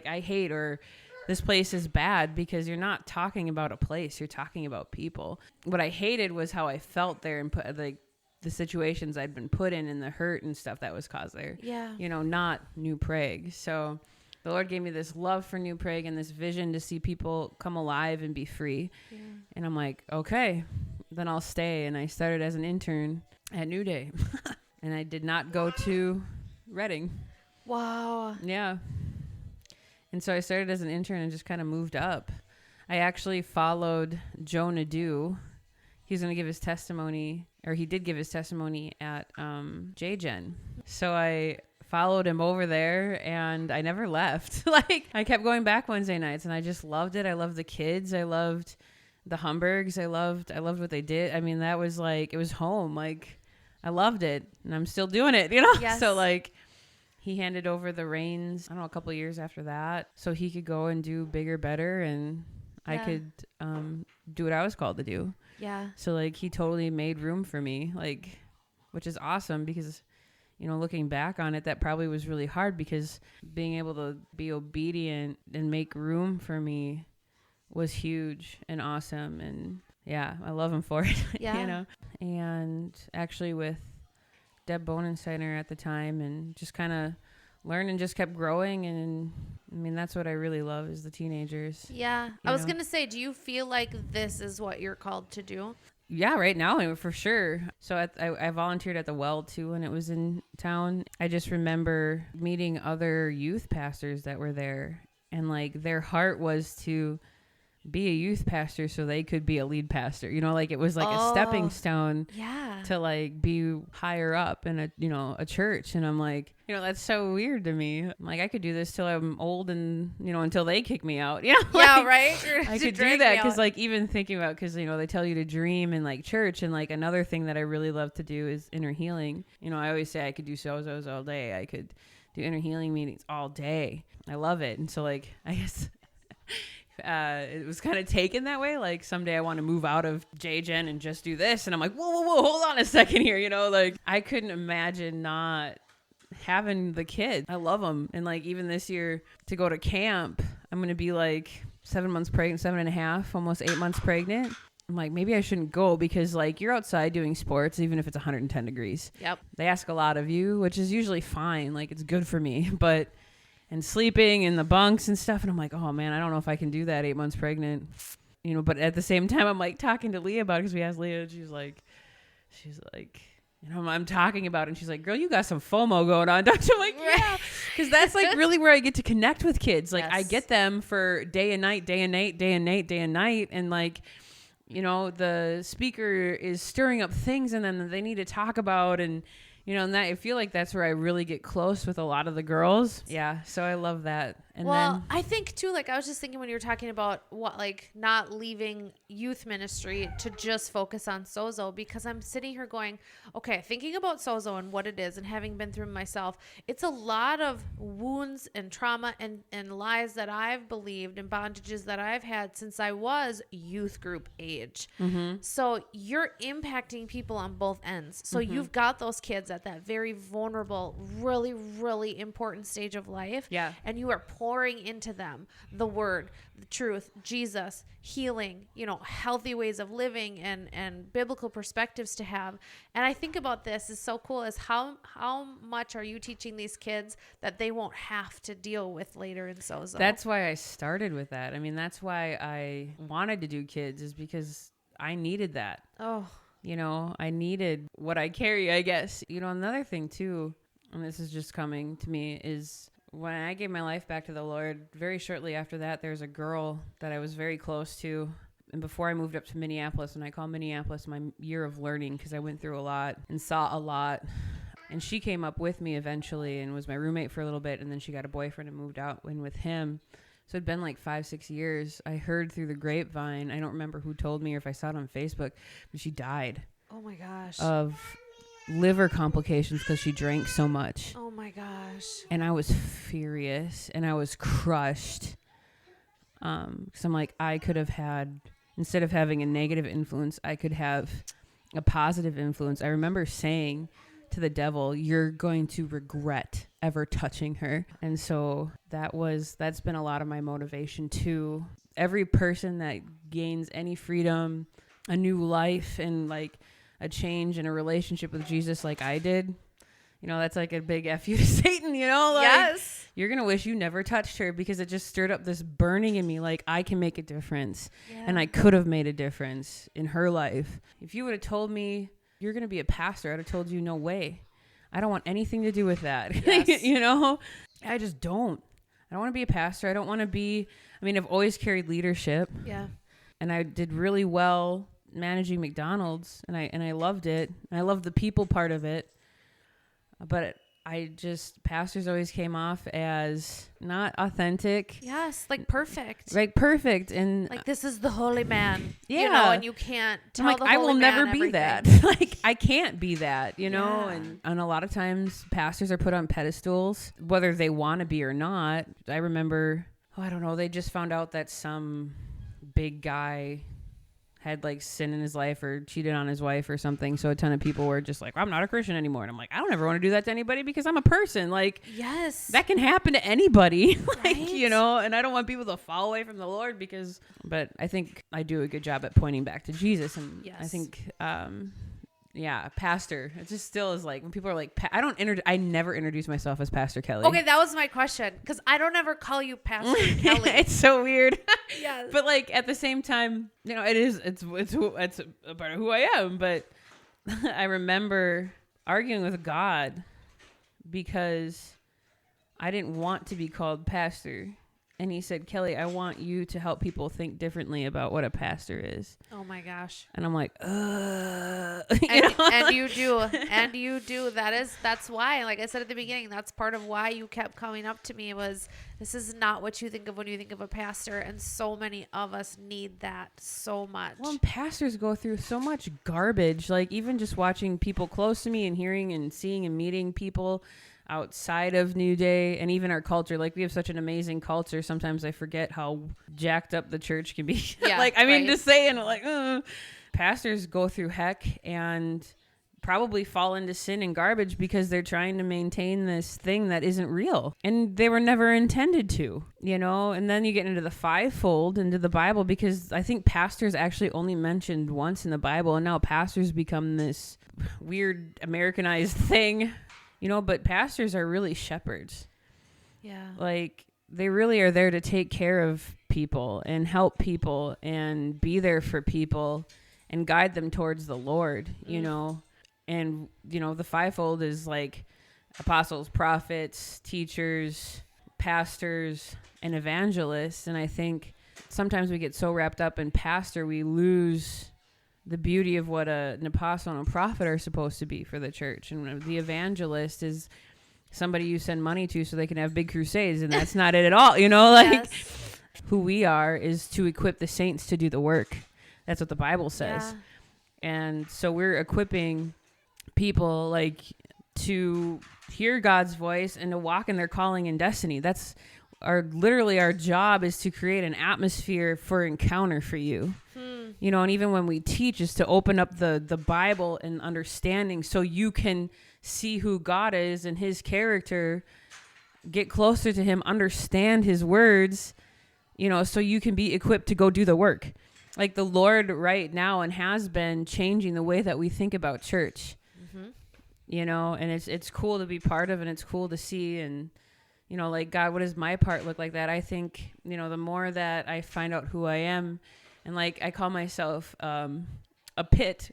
I hate or this place is bad because you're not talking about a place. You're talking about people. What I hated was how I felt there and put like the situations I'd been put in and the hurt and stuff that was caused there. Yeah. Not New Prague. So the Lord gave me this love for New Prague and this vision to see people come alive and be free. Yeah. And I'm like, okay, then I'll stay. And I started as an intern at New Day. And I did not go to Reading. Wow. Yeah. And so I started as an intern and just kind of moved up. I actually followed Joe Nadeau. He's going to give his testimony, or he did give his testimony at JGen. So I followed him over there and I never left. Like I kept going back Wednesday nights and I just loved it. I loved the kids. I loved the Humbergs. I loved what they did. I mean, that was like, it was home. Like I loved it and I'm still doing it, Yes. So like he handed over the reins, I don't know, a couple of years after that, so he could go and do bigger, better. And I could do what I was called to do. Yeah. So like he totally made room for me, like, which is awesome because, looking back on it, that probably was really hard because being able to be obedient and make room for me was huge and awesome. And yeah, I love him for it, Yeah. And actually with Deb Bonensteiner at the time and just kind of learned and just kept growing. And I mean, that's what I really love is the teenagers. Yeah. I was going to say, do you feel like this is what you're called to do? Yeah, right now, for sure. So I volunteered at the Well, too, when it was in town. I just remember meeting other youth pastors that were there. And, like, their heart was to be a youth pastor so they could be a lead pastor. Like, it was like a stepping stone to, like, be higher up in a church. And I'm like, that's so weird to me. I'm like, I could do this till I'm old and, until they kick me out. Yeah, right? I could do that because, like, even thinking about, because, they tell you to dream in, like, church. And, like, another thing that I really love to do is inner healing. I always say I could do so-sos all day. I could do inner healing meetings all day. I love it. And so, like, I guess it was kind of taken that way. Like someday I want to move out of JGen and just do this. And I'm like, whoa, hold on a second here. Like I couldn't imagine not having the kids. I love them. And like, even this year to go to camp, I'm going to be like 7 months pregnant, 7.5, almost 8 months pregnant. I'm like, maybe I shouldn't go because like you're outside doing sports, even if it's 110 degrees. Yep. They ask a lot of you, which is usually fine. Like it's good for me, and sleeping in the bunks and stuff. And I'm like, oh man, I don't know if I can do that 8 months pregnant. you know, but at the same time, I'm like talking to Leah about it because we asked Leah and she's like, you know, I'm talking about it and she's like, girl, you got some FOMO going on, don't you? I'm like, yeah, because that's like really where I get to connect with kids. Like I get them for day and night, and like, you know, the speaker is stirring up things and then they need to talk about, and you know, and that I feel like that's where I really get close with a lot of the girls. Yeah, so I love that. And then I think too, like I was just thinking when you were talking about what, like not leaving youth ministry to just focus on Sozo, because I'm sitting here going, okay, thinking about Sozo and what it is, and having been through myself, it's a lot of wounds and trauma and lies that I've believed and bondages that I've had since I was youth group age. Mm-hmm. So you're impacting people on both ends. So you've got those kids at that very vulnerable, really, really important stage of life. Yeah. And you are pouring into them the word, the truth, Jesus, healing, you know, healthy ways of living and biblical perspectives to have. And I think about this is so cool, is how much are you teaching these kids that they won't have to deal with later in Sozo? That's why I started with that. I mean, that's why I wanted to do kids, is because I needed that. Oh, you know, I needed what I carry, I guess. You know, another thing too, and this is just coming to me, is when I gave my life back to the Lord, very shortly after that, there's a girl that I was very close to. And before I moved up to Minneapolis, and I call Minneapolis my year of learning because I went through a lot and saw a lot. And she came up with me eventually and was my roommate for a little bit. And then she got a boyfriend and moved out in with him. So it'd been like 5-6 years. I heard through the grapevine, I don't remember who told me or if I saw it on Facebook, but she died. Oh my gosh. Of liver complications because she drank so much. Oh my gosh. And I was furious and I was crushed. Because I'm like, I could have had, instead of having a negative influence, I could have a positive influence. I remember saying to the devil, you're going to regret ever touching her. And so that's been a lot of my motivation too. Every person that gains any freedom, a new life, and like a change in a relationship with Jesus like I did, you know, that's like a big F you to Satan, you know? Like, yes. You're going to wish you never touched her, because it just stirred up this burning in me. Like, I can make a difference. Yeah. And I could have made a difference in her life. If you would have told me you're going to be a pastor, I'd have told you, no way. I don't want anything to do with that. Yes. You know, I just don't. I don't want to be a pastor. I don't want to be, I mean, I've always carried leadership. Yeah. And I did really well managing McDonald's, and I loved it. And I loved the people part of it. But pastors always came off as not authentic. Yes, like perfect. Like perfect. And like, this is the holy man. Yeah. You know, and you can't tell like, the holy I will man never be everything. that. Like, I can't be that, you know? Yeah. And a lot of times pastors are put on pedestals, whether they want to be or not. I remember, I don't know, they just found out that some big guy had like sin in his life or cheated on his wife or something. So a ton of people were just like, I'm not a Christian anymore. And I'm like, I don't ever want to do that to anybody, because I'm a person. Like, yes, that can happen to anybody. Like, right? you know, and I don't want people to fall away from the Lord but I think I do a good job at pointing back to Jesus. And yes. I think, pastor, it just still is like, when people are like, I never introduce myself as Pastor Kelly. Okay. That was my question. 'Cause I don't ever call you Pastor Kelly. It's so weird. Yes. But like, at the same time, you know, it's a part of who I am. But I remember arguing with God because I didn't want to be called pastor. And he said, Kelly, I want you to help people think differently about what a pastor is. Oh my gosh. And I'm like, and you do. That's why, like I said at the beginning, that's part of why you kept coming up to me, was this is not what you think of when you think of a pastor. And so many of us need that so much. Well, pastors go through so much garbage. Like, even just watching people close to me and hearing and seeing and meeting people outside of New Day and even our culture. Like, we have such an amazing culture. Sometimes I forget how jacked up the church can be. Yeah, like, I mean, just saying, like, pastors go through heck and probably fall into sin and garbage because they're trying to maintain this thing that isn't real. And they were never intended to, you know? And then you get into the fivefold, into the Bible, because I think pastors actually only mentioned once in the Bible. And now pastors become this weird Americanized thing. You know, but pastors are really shepherds. Yeah. Like, they really are there to take care of people and help people and be there for people and guide them towards the Lord, you know. And, you know, the fivefold is like apostles, prophets, teachers, pastors, and evangelists. And I think sometimes we get so wrapped up in pastor, we lose the beauty of what an apostle and a prophet are supposed to be for the church. And the evangelist is somebody you send money to so they can have big crusades, and that's not it at all, you know. Like, who we are is to equip the saints to do the work. That's what the Bible says. And so we're equipping people like to hear God's voice and to walk in their calling and destiny. That's literally our job, is to create an atmosphere for encounter for you. You know, and even when we teach, is to open up the Bible and understanding so you can see who God is and his character, get closer to him, understand his words, you know, so you can be equipped to go do the work. Like the Lord right now and has been changing the way that we think about church, you know, and it's cool to be part of, and it's cool to see. And, you know, like, God, what does my part look like that? I think, you know, the more that I find out who I am, and like, I call myself a pit,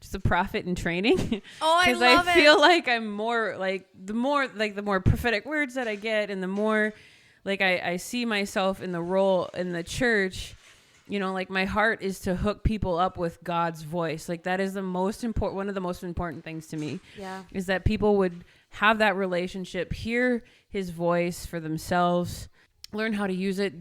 just a prophet in training. Oh, I love it. Because I feel like I'm more like, the more prophetic words that I get, and the more like I see myself in the role in the church, you know, like my heart is to hook people up with God's voice. Like that is the most important, one of the most important things to me. Yeah. Is that people would have that relationship, hear his voice for themselves, learn how to use it,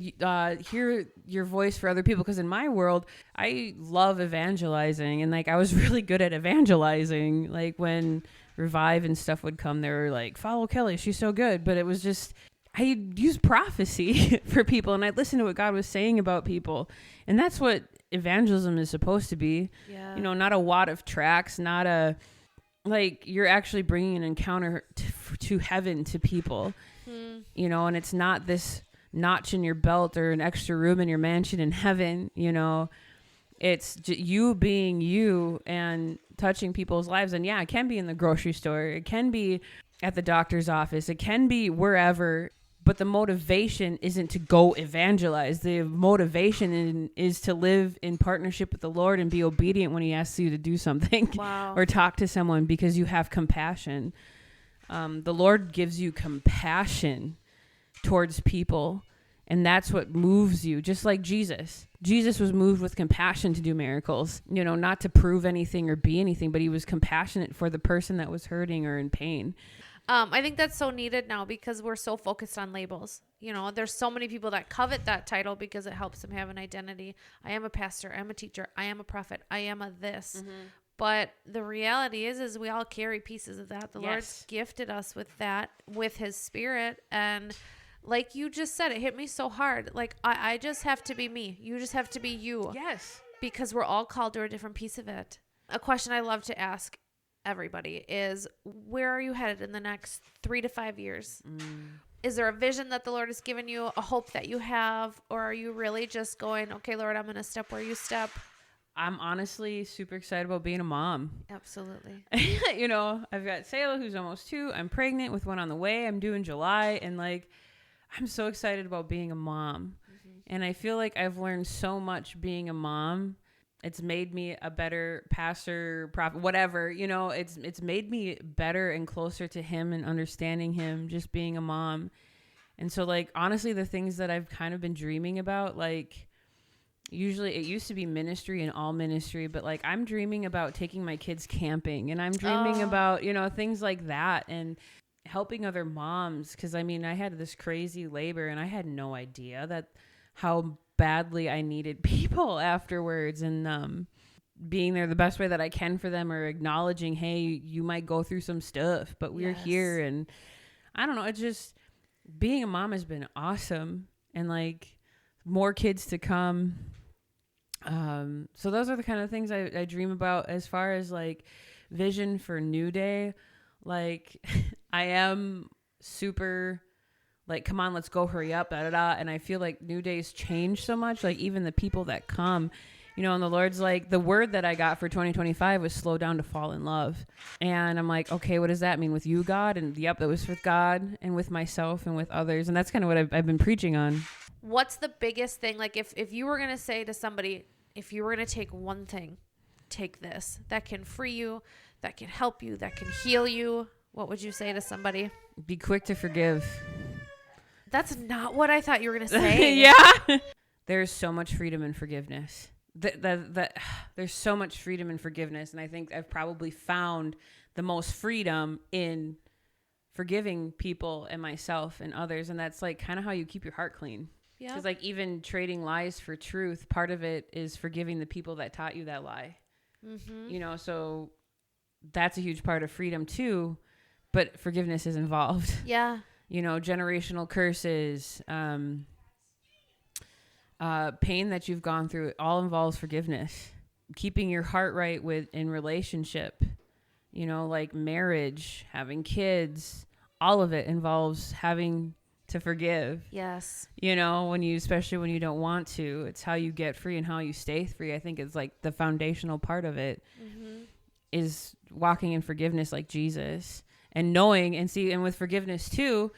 hear your voice for other people. Because in my world, I love evangelizing, and like I was really good at evangelizing. Like when Revive and stuff would come, they were like, follow Kelly, she's so good. But it was just, I used prophecy for people, and I'd listen to what God was saying about people. And that's what evangelism is supposed to be. Yeah. You know, not a wad of tracts, not a, like, you're actually bringing an encounter to heaven to people, you know, and it's not this notch in your belt or an extra room in your mansion in heaven, you know. It's you being you and touching people's lives. And yeah, it can be in the grocery store. It can be at the doctor's office. It can be wherever. But the motivation isn't to go evangelize. The motivation is to live in partnership with the Lord and be obedient when he asks you to do something. Wow. Or talk to someone because you have compassion. The Lord gives you compassion towards people, and that's what moves you. Just like Jesus. Jesus was moved with compassion to do miracles, you know, not to prove anything or be anything, but he was compassionate for the person that was hurting or in pain. I think that's so needed now because we're so focused on labels. You know, there's so many people that covet that title because it helps them have an identity. I am a pastor. I am a teacher. I am a prophet. I am a this. But the reality is we all carry pieces of that. The Lord's gifted us with that, with his spirit. And like you just said, it hit me so hard. Like, I just have to be me. You just have to be you. Yes. Because we're all called to a different piece of it. A question I love to ask everybody is, where are you headed in the next 3 to 5 years? Is there a vision that the Lord has given you, a hope that you have, or are you really just going, okay, Lord, I'm going to step where you step? I'm honestly super excited about being a mom. Absolutely. You know, I've got Sayla, who's almost 2. I'm pregnant with one on the way. I'm due in July. And like, I'm so excited about being a mom. And I feel like I've learned so much being a mom. It's made me a better pastor, prophet, whatever, you know, it's made me better and closer to him and understanding him, just being a mom. And so like, honestly, the things that I've kind of been dreaming about, like usually it used to be ministry and all ministry, but like I'm dreaming about taking my kids camping, and I'm dreaming about, you know, things like that, and helping other moms. Cause I mean, I had this crazy labor and I had no idea that how badly I needed people afterwards, and being there the best way that I can for them, or acknowledging, hey, you might go through some stuff, but we're here. And I don't know, it's just, being a mom has been awesome, and like more kids to come. So those are the kind of things I dream about as far as like vision for New Day. Like I am super like, come on, let's go, hurry up, da, da, da. And I feel like New Day's changed so much. Like even the people that come, You know, and the Lord's like, the word that I got for 2025 was slow down to fall in love. And I'm like, okay, what does that mean with you, God? And yep, that was with God and with myself and with others. And that's kind of what I've been preaching on. What's the biggest thing? Like if you were going to say to somebody, if you were going to take one thing, take this, that can free you, that can help you, that can heal you, what would you say to somebody? Be quick to forgive. That's not what I thought you were going to say. Yeah. There's so much freedom in forgiveness. There's so much freedom in forgiveness. And I think I've probably found the most freedom in forgiving people and myself and others. And that's like kind of how you keep your heart clean. Yeah. Because like even trading lies for truth, part of it is forgiving the people that taught you that lie. Mm-hmm. You know, so that's a huge part of freedom too. But forgiveness is involved. Yeah. You know, generational curses, pain that you've gone through, it all involves forgiveness. Keeping your heart right in relationship, you know, like marriage, having kids, all of it involves having to forgive. Yes. You know, especially when you don't want to, it's how you get free and how you stay free. I think it's like the foundational part of it is walking in forgiveness like Jesus and knowing and with forgiveness too,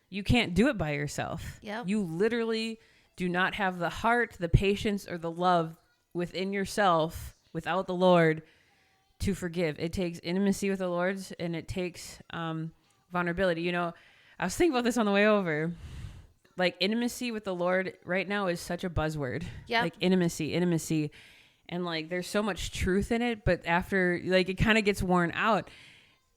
you can't do it by yourself. Yep. You literally do not have the heart, the patience, or the love within yourself without the Lord to forgive. It takes intimacy with the Lord, and it takes vulnerability. You know, I was thinking about this on the way over. Like intimacy with the Lord right now is such a buzzword. Yeah. Like intimacy. And like there's so much truth in it, but after like it kind of gets worn out.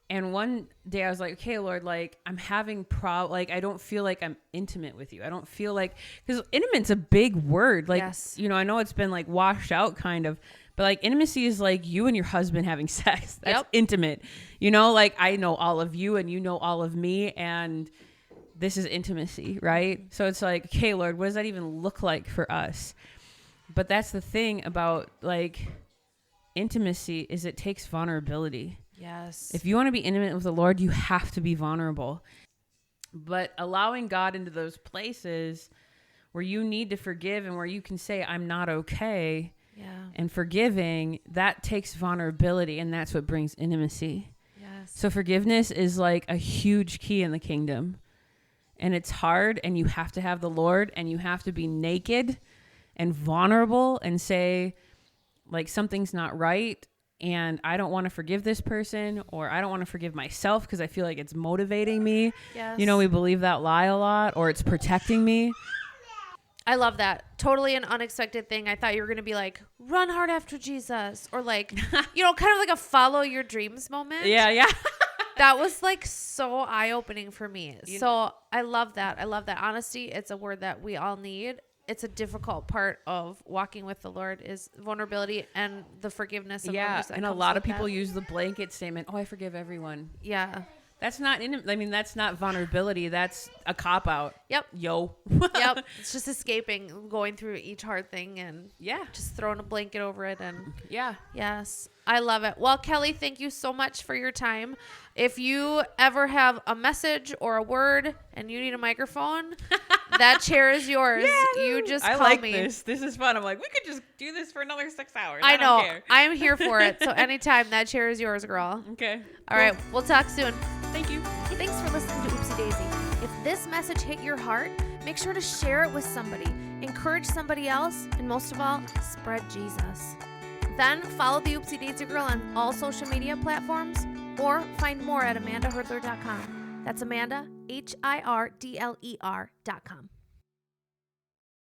And one day I was like, okay, Lord, like I'm having like I don't feel like I'm intimate with you. I don't feel like, because intimate's a big word. Like, yes. You know, I know it's been like washed out kind of, but like intimacy is like you and your husband having sex. That's intimate. You know, like I know all of you and you know all of me, and this is intimacy, right? So it's like, okay, Lord, what does that even look like for us? But that's the thing about like intimacy is it takes vulnerability. Yes. If you want to be intimate with the Lord, you have to be vulnerable. But allowing God into those places where you need to forgive and where you can say, I'm not okay. Yeah. And forgiving, that takes vulnerability, and that's what brings intimacy. Yes. So forgiveness is like a huge key in the kingdom. And it's hard, and you have to have the Lord, and you have to be naked and vulnerable and say, like, something's not right. And I don't want to forgive this person, or I don't want to forgive myself because I feel like it's motivating me. Yes. You know, we believe that lie a lot, or it's protecting me. I love that. Totally an unexpected thing. I thought you were going to be like, run hard after Jesus, or like, you know, kind of like a follow your dreams moment. Yeah. That was like so eye-opening for me. So I love that. I love that. Honesty, it's a word that we all need. It's a difficult part of walking with the Lord is vulnerability and the forgiveness of others. And a lot of people use the blanket statement, oh, I forgive everyone. Yeah. That's not that's not vulnerability. That's a cop-out. Yep. Yo. Yep. It's just escaping, going through each hard thing and just throwing a blanket over it. And yes, I love it. Well, Kelly, thank you so much for your time. If you ever have a message or a word and you need a microphone, that chair is yours. Yeah, you just call me. This is fun. I'm like, we could just do this for another 6 hours. I know. Don't care. I'm here for it. So anytime, that chair is yours, girl. Okay. All right. We'll talk soon. Thank you. Thanks for listening to Oopsie Daisy. If this message hit your heart, make sure to share it with somebody, encourage somebody else, and most of all, spread Jesus. Then follow the Oopsie Daisy Girl on all social media platforms, or find more at AmandaHerdler.com. That's Amanda, HIRDLER.com.